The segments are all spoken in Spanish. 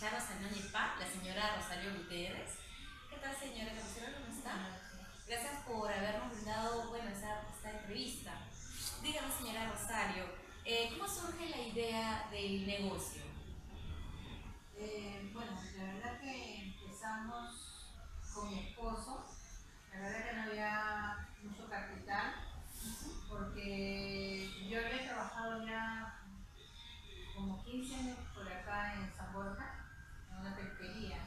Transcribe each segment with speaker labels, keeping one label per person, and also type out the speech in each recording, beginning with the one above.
Speaker 1: Charo Sanañepa, la señora Rosario Gutiérrez. ¿Qué tal, señora Rosario? ¿Cómo está? Gracias por habernos brindado, bueno, esta entrevista. Dígame, señora Rosario, ¿cómo surge la idea del negocio?
Speaker 2: Bueno, la verdad que empezamos con mi esposo. La verdad que no había mucho capital porque yo había trabajado ya como 15 años por acá en San Borja, en una peluquería.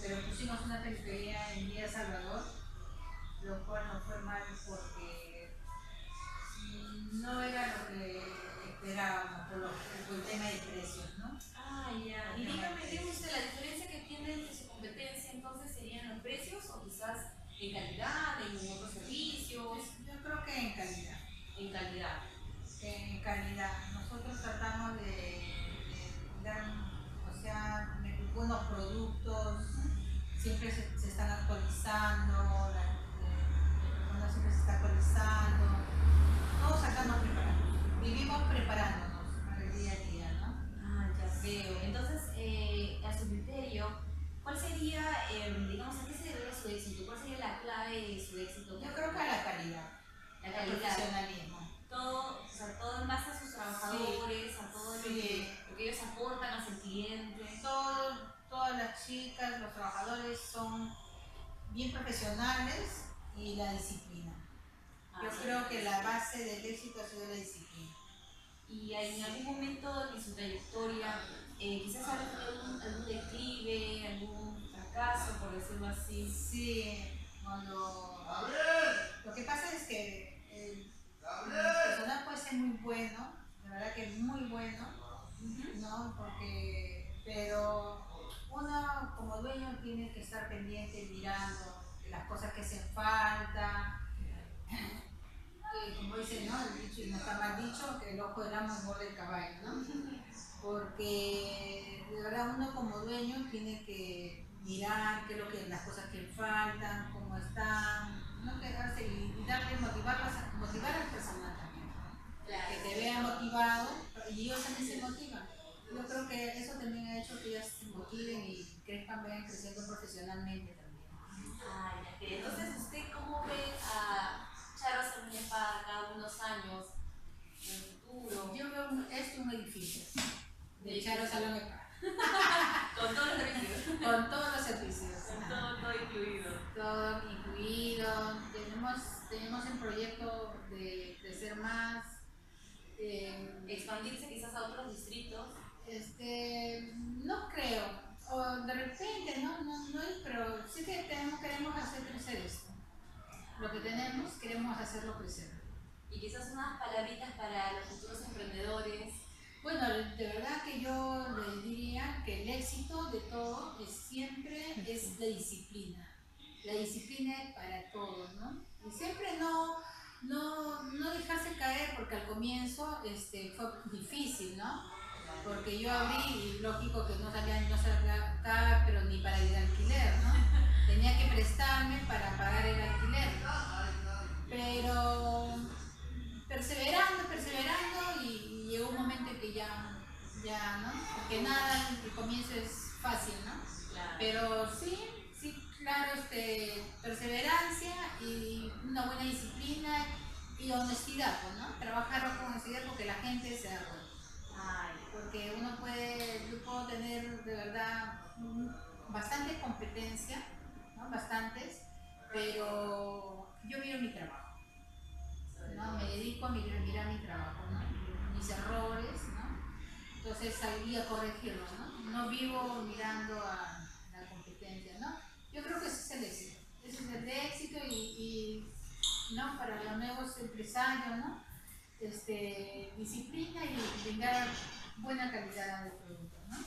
Speaker 2: Pero pusimos una peluquería en Villa Salvador, lo cual no fue mal porque no era lo que esperábamos por el tema de precios, ¿no?
Speaker 1: Ah, ya. Y dígame, dígame usted, la diferencia que tiene entre su competencia entonces serían los precios o quizás en calidad, en otros servicios.
Speaker 2: Yo creo que en calidad.
Speaker 1: En calidad.
Speaker 2: En calidad. Nosotros tratamos de dar, o sea, buenos productos, siempre se están actualizando, la persona siempre se está actualizando, todos acá nos preparamos, vivimos preparándonos para el día a día, ¿no?
Speaker 1: Ah, ya veo. Entonces, a su criterio, ¿cuál sería, digamos, a qué se debe su éxito? ¿Cuál sería la clave de su éxito?
Speaker 2: Yo creo que a la calidad,
Speaker 1: La
Speaker 2: al
Speaker 1: calidad.
Speaker 2: profesionalismo.
Speaker 1: Todo, o sea, todo en base a sus trabajadores,
Speaker 2: Sí,
Speaker 1: a todo
Speaker 2: sí.
Speaker 1: lo que ellos aportan hacia el cliente.
Speaker 2: Todas las chicas, los trabajadores son bien profesionales y la disciplina. Yo creo que la base del éxito ha sido la disciplina.
Speaker 1: Y en algún momento de su trayectoria, quizás ha tenido algún declive, algún fracaso, por decirlo así.
Speaker 2: Sí, lo que pasa es que el personal puede ser muy bueno, de verdad que muy bueno, ¿no? Pero uno como dueño tiene que estar pendiente, mirando las cosas que hacen falta, como dice, ¿no? El dicho, y no está mal dicho, que el ojo del amo engorda el caballo, ¿no? Porque de verdad uno como dueño tiene que mirar qué es lo que las cosas que faltan, cómo están, no quedarse y darle motivar al personal también,
Speaker 1: Claro.
Speaker 2: que te vea motivado y ellos también se motivan. Yo creo que eso también ha hecho que ellos se motiven y crezcan, vayan creciendo profesionalmente también.
Speaker 1: Ah, ya. Entonces, ¿usted cómo ve a Charo Sarmiento cada unos años en el futuro?
Speaker 2: Yo veo esto un edificio de Charo Salón de Paz.
Speaker 1: Con todos los servicios.
Speaker 2: Con todos los servicios.
Speaker 1: Con todo incluido.
Speaker 2: Todo incluido. Tenemos el proyecto de crecer más.
Speaker 1: Expandirse quizás a otros distritos.
Speaker 2: No creo. O de repente, no es, pero sí que queremos hacer crecer esto. Lo que tenemos, queremos hacerlo crecer.
Speaker 1: Y quizás unas palabritas para los futuros emprendedores.
Speaker 2: Bueno, de verdad que yo les diría que el éxito de todo siempre es la disciplina. La disciplina para todos, ¿no? Y siempre no dejarse caer, porque al comienzo fue difícil, ¿no? Porque yo abrí y lógico que no salía acá, pero ni para ir al alquiler, ¿no? Tenía que prestarme para pagar el alquiler. Pero perseverando y llegó un momento en que ya, ¿no? Porque nada, el comienzo es fácil, ¿no?
Speaker 1: Claro.
Speaker 2: Pero sí, claro, perseverancia y una buena disciplina y honestidad, ¿no? Trabajar con honestidad porque la gente se da cuenta. Porque yo puedo tener de verdad bastante competencia, ¿no? Bastantes, pero yo miro mi trabajo. ¿No? Me dedico a mirar mi trabajo, ¿no? Mis errores, ¿no? Entonces salí a corregirlos, ¿no? No vivo mirando a la competencia, ¿no? Yo creo que ese es el éxito. Ese es el éxito y ¿no? Para los nuevos empresarios, ¿no? Disciplina y brindar buena calidad de producto, ¿no?